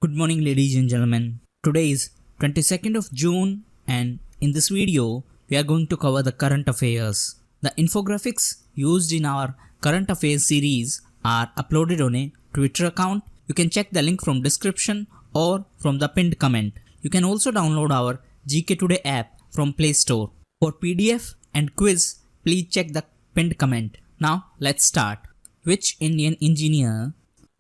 Good morning ladies and gentlemen. Today is 22nd of June and in this video we are going to cover the current affairs. The infographics used in our current affairs series are uploaded on a Twitter account. You can check the link from description or from the pinned comment. You can also download our GKToday app from Play Store. For PDF and quiz, please check the pinned comment. Now let's start. Which Indian engineer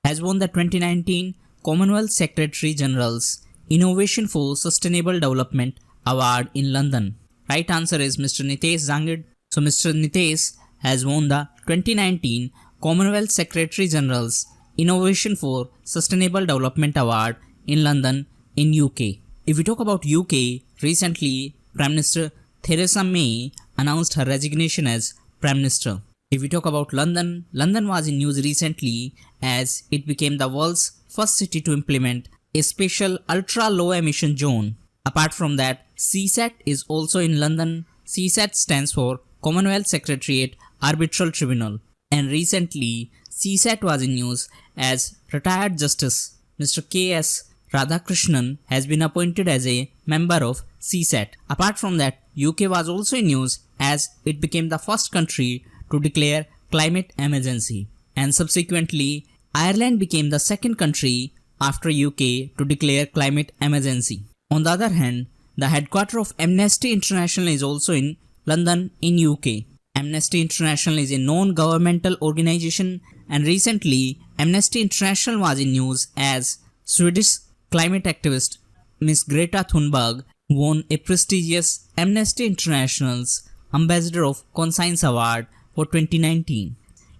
has won the 2019 Commonwealth Secretary General's Innovation for Sustainable Development Award in London? Right answer is Mr. Nitesh Zangid. So Mr. Nitesh has won the 2019 Commonwealth Secretary General's Innovation for Sustainable Development Award in London in UK. If we talk about UK, recently Prime Minister Theresa May announced her resignation as Prime Minister. If we talk about London, London was in news recently as it became the world's first city to implement a special ultra-low emission zone. Apart from that, CSAT is also in London. CSAT stands for Commonwealth Secretariat Arbitral Tribunal. And recently, CSAT was in news as retired Justice Mr. K.S. Radhakrishnan has been appointed as a member of CSAT. Apart from that, UK was also in news as it became the first country to declare climate emergency. And subsequently, Ireland became the second country after UK to declare climate emergency. On the other hand, the headquarters of Amnesty International is also in London in UK. Amnesty International is a non-governmental organization and recently Amnesty International was in news as Swedish climate activist Ms. Greta Thunberg won a prestigious Amnesty International's Ambassador of Conscience Award for 2019.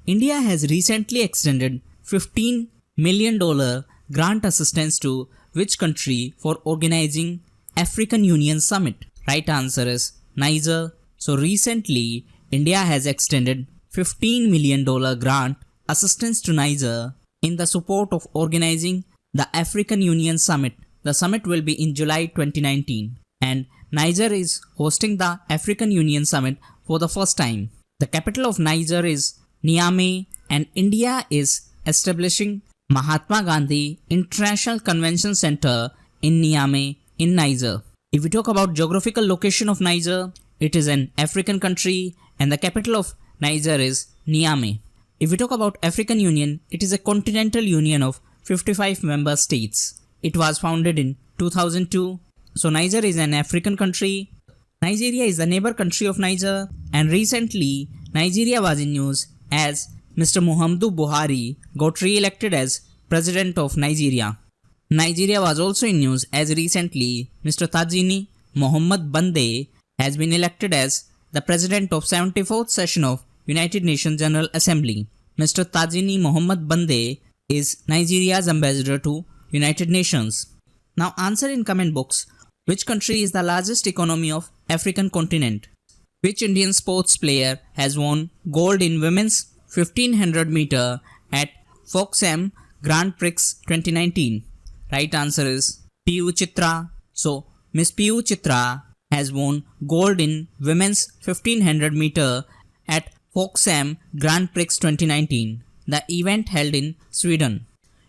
India has recently extended $15 million grant assistance to which country for organizing African Union Summit? Right answer is Niger. So recently, India has extended $15 million grant assistance to Niger in the support of organizing the African Union Summit. The summit will be in July 2019 and Niger is hosting the African Union Summit for the first time. The capital of Niger is Niamey and India is establishing Mahatma Gandhi International Convention Center in Niamey in Niger. If we talk about geographical location of Niger, it is an African country and the capital of Niger is Niamey. If we talk about African Union, it is a continental union of 55 member states. It was founded in 2002. So Niger is an African country. Nigeria is the neighbor country of Niger and recently Nigeria was in news as Mr. Muhammadu Buhari got re-elected as President of Nigeria. Nigeria was also in news as recently Mr. Tajini Mohamed Bande has been elected as the President of 74th session of United Nations General Assembly. Mr. Tajini Mohamed Bande is Nigeria's ambassador to United Nations. Now answer in comment box. Which country is the largest economy of African continent? Which Indian sports player has won gold in women's 1500 meter at Folksam Grand Prix 2019? Right answer is P.U. Chitra. So Miss P.U. Chitra has won gold in women's 1500 meter at Folksam Grand Prix 2019. The event held in Sweden.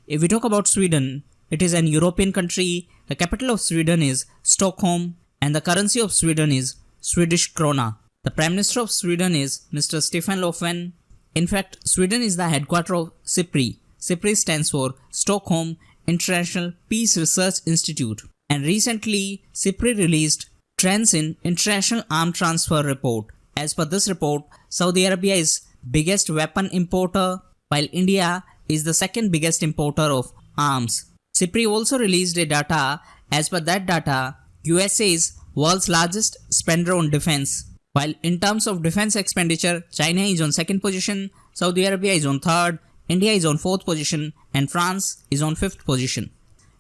If we talk about Sweden, it is an European country. The capital of Sweden is Stockholm and the currency of Sweden is Swedish krona. The Prime Minister of Sweden is Mr. Stefan Löfven. In fact, Sweden is the headquarters of SIPRI. SIPRI stands for Stockholm International Peace Research Institute. And recently, SIPRI released Trends in International Arms Transfer report. As per this report, Saudi Arabia is biggest weapon importer, while India is the second biggest importer of arms. SIPRI also released a data. As per that data, USA is world's largest spender on defense. While in terms of defense expenditure, China is on second position, Saudi Arabia is on third, India is on fourth position and France is on fifth position.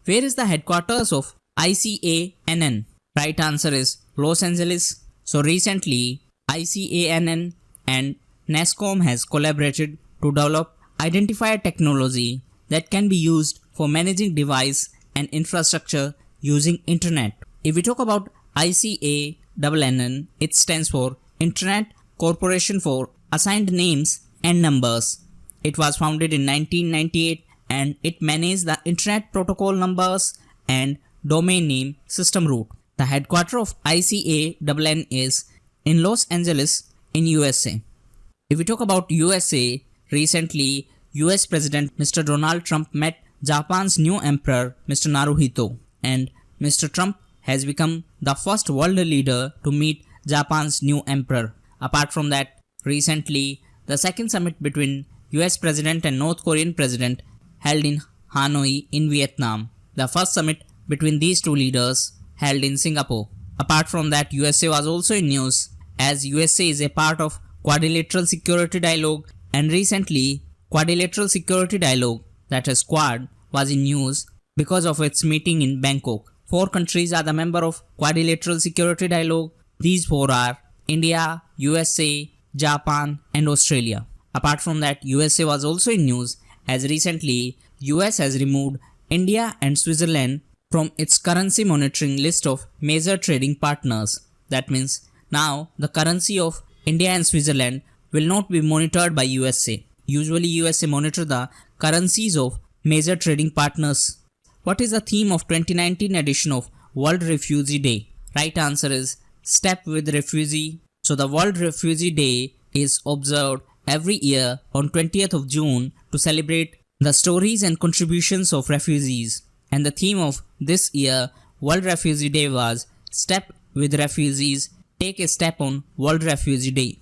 Where is the headquarters of ICANN? Right answer is Los Angeles. So recently, ICANN and NASSCOM has collaborated to develop identifier technology that can be used for managing device and infrastructure using internet. If we talk about ICANN, it stands for Internet Corporation for Assigned Names and Numbers. It was founded in 1998 and it manages the Internet Protocol numbers and domain name system root. The headquarters of ICANN is in Los Angeles in USA. If we talk about USA, recently US President Mr. Donald Trump met Japan's new emperor Mr. Naruhito, and Mr. Trump has become the first world leader to meet Japan's new emperor. Apart from that, recently the second summit between US President and North Korean President held in Hanoi in Vietnam. The first summit between these two leaders held in Singapore. Apart from that, USA was also in news as USA is a part of Quadrilateral Security Dialogue, and recently Quadrilateral Security Dialogue, that is Quad, was in news because of its meeting in Bangkok. 4 countries are the member of Quadrilateral Security Dialogue. These 4 are India, USA, Japan and Australia. Apart from that, USA was also in news as recently US has removed India and Switzerland from its currency monitoring list of major trading partners. That means now the currency of India and Switzerland will not be monitored by USA. Usually USA monitor the currencies of major trading partners. What is the theme of 2019 edition of World Refugee Day? Right answer is Step with Refugee. So the World Refugee Day is observed every year on 20th of June to celebrate the stories and contributions of refugees. And the theme of this year World Refugee Day was Step with Refugees, Take a Step on World Refugee Day.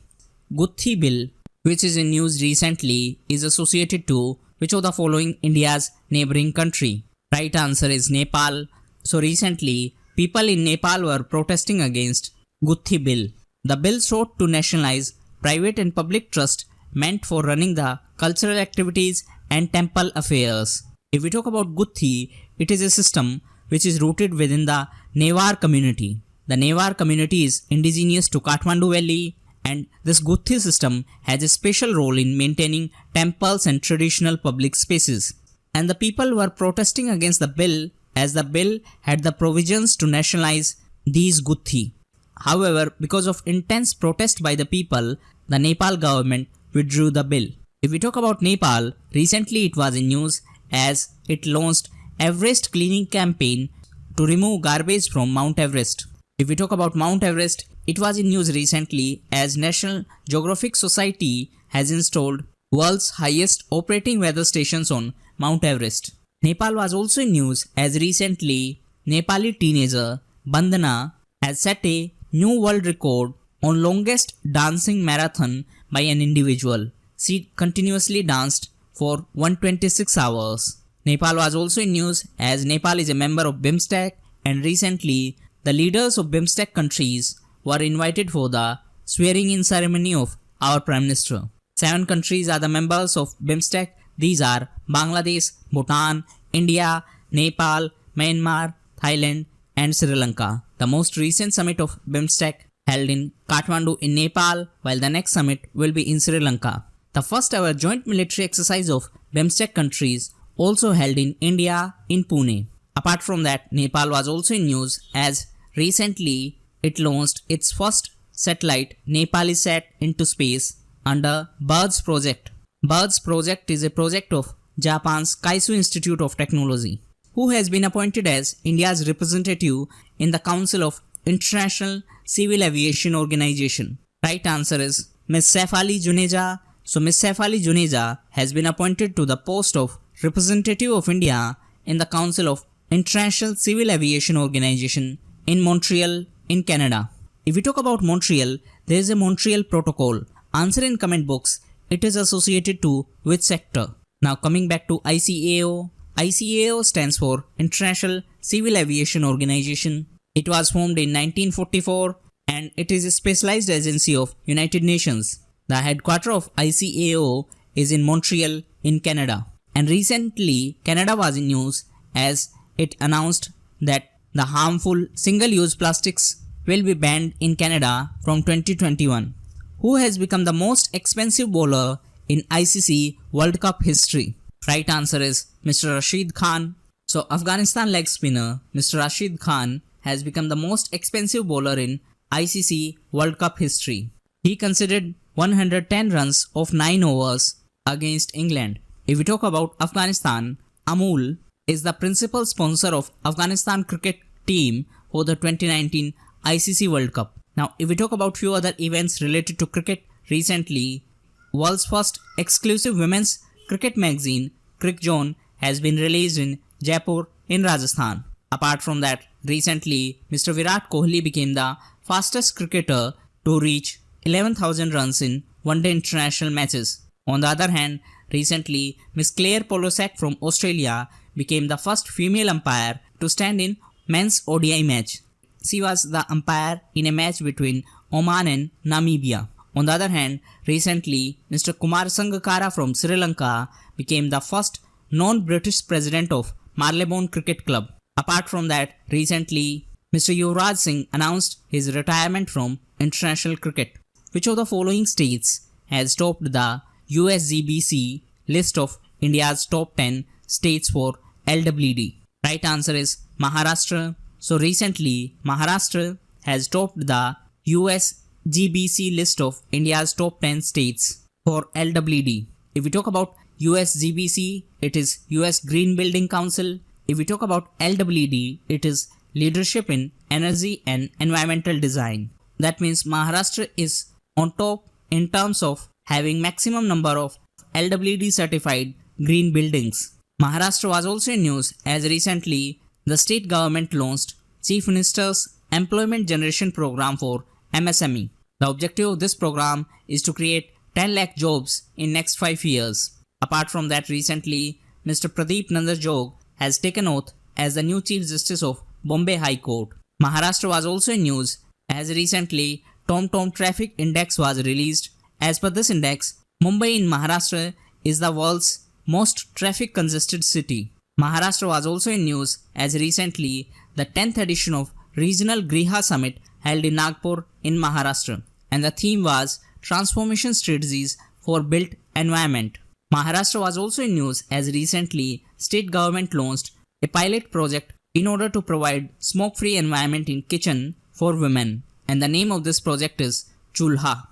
Guthi Bill, which is in news recently, is associated to which of the following India's neighbouring country? Right answer is Nepal. So recently, people in Nepal were protesting against Guthi Bill. The bill sought to nationalize private and public trust meant for running the cultural activities and temple affairs. If we talk about Guthi, it is a system which is rooted within the Newar community. The Newar community is indigenous to Kathmandu Valley, and this Guthi system has a special role in maintaining temples and traditional public spaces. And the people were protesting against the bill as the bill had the provisions to nationalize these Guthi. However, because of intense protest by the people, the Nepal government withdrew the bill. If we talk about Nepal, recently it was in news as it launched Everest cleaning campaign to remove garbage from Mount Everest. If we talk about Mount Everest, it was in news recently as National Geographic Society has installed world's highest operating weather stations on Mount Everest. Nepal was also in news as recently Nepali teenager Bandana has set a new world record on longest dancing marathon by an individual. She continuously danced for 126 hours. Nepal was also in news as Nepal is a member of BIMSTEC, and recently the leaders of BIMSTEC countries were invited for the swearing-in ceremony of our Prime Minister. 7 countries are the members of BIMSTEC. These are Bangladesh, Bhutan, India, Nepal, Myanmar, Thailand and Sri Lanka. The most recent summit of BIMSTEC held in Kathmandu in Nepal, while the next summit will be in Sri Lanka. The first ever joint military exercise of BIMSTEC countries also held in India in Pune. Apart from that, Nepal was also in news as recently it launched its first satellite NepaliSat into space under BIRDS project. BIRDS project is a project of Japan's Kaisu Institute of Technology, who has been appointed as India's representative in the Council of International Civil Aviation Organization. Right answer is Ms. Saif Ali Juneja. So Ms. Saif Ali Juneja has been appointed to the post of representative of India in the Council of International Civil Aviation Organization in Montreal in Canada. If we talk about Montreal, there is a Montreal Protocol. Answer in comment box. It is associated to which sector? Now coming back to ICAO. ICAO stands for International Civil Aviation Organization. It was formed in 1944 and it is a specialized agency of United Nations. The headquarters of ICAO is in Montreal in Canada. And recently Canada was in news as it announced that the harmful single-use plastics will be banned in Canada from 2021. Who has become the most expensive bowler in ICC World Cup history? Right answer is Mr. Rashid Khan. So Afghanistan leg spinner Mr. Rashid Khan has become the most expensive bowler in ICC World Cup history. He conceded 110 runs of 9 overs against England. If we talk about Afghanistan, Amul is the principal sponsor of Afghanistan cricket team for the 2019 ICC World Cup. Now, if we talk about few other events related to cricket, recently, world's first exclusive women's cricket magazine, Cricket Zone, has been released in Jaipur in Rajasthan. Apart from that, recently, Mr. Virat Kohli became the fastest cricketer to reach 11,000 runs in one-day international matches. On the other hand, recently, Miss Claire Polosak from Australia became the first female umpire to stand in men's ODI match. She was the umpire in a match between Oman and Namibia. On the other hand, recently, Mr. Kumar Sangakkara from Sri Lanka became the first non-British president of Marylebone Cricket Club. Apart from that, recently, Mr. Yuvraj Singh announced his retirement from international cricket. Which of the following states has topped the USGBC list of India's top 10 states for LWD? Right answer is Maharashtra. So recently, Maharashtra has topped the USGBC list of India's top 10 states for LWD. If we talk about USGBC, it is US Green Building Council. If we talk about LWD, it is Leadership in Energy and Environmental Design. That means Maharashtra is on top in terms of having maximum number of LWD certified green buildings. Maharashtra was also in news as recently the state government launched Chief Minister's Employment Generation Program for MSME. The objective of this program is to create 10 lakh jobs in next 5 years. Apart from that, recently Mr. Pradeep Nandarjog has taken oath as the new Chief Justice of Bombay High Court. Maharashtra was also in news as recently TomTom Traffic Index was released. As per this index, Mumbai in Maharashtra is the world's most traffic congested city. Maharashtra was also in news as recently the 10th edition of Regional Griha Summit held in Nagpur in Maharashtra, and the theme was Transformation Strategies for Built Environment. Maharashtra was also in news as recently state government launched a pilot project in order to provide smoke-free environment in kitchen for women, and the name of this project is Chulha.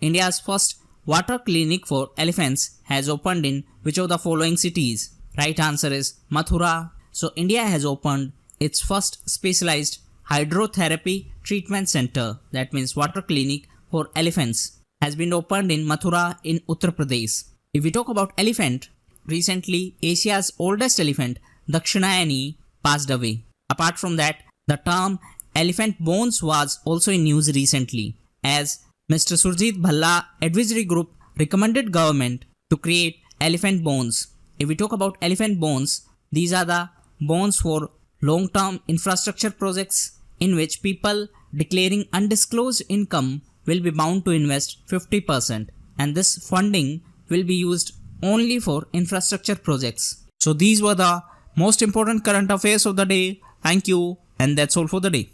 India's first water clinic for elephants has opened in which of the following cities? Right answer is Mathura. So India has opened its first specialized hydrotherapy treatment center, that means water clinic for elephants, has been opened in Mathura in Uttar Pradesh. If we talk about elephant, recently Asia's oldest elephant, Dakshinayani, passed away. Apart from that, the term elephant bones was also in news recently as Mr. Surjit Bhalla Advisory Group recommended government to create elephant bones. If we talk about elephant bones, these are the bones for long-term infrastructure projects in which people declaring undisclosed income will be bound to invest 50%, and this funding will be used only for infrastructure projects. So these were the most important current affairs of the day. Thank you, and that's all for the day.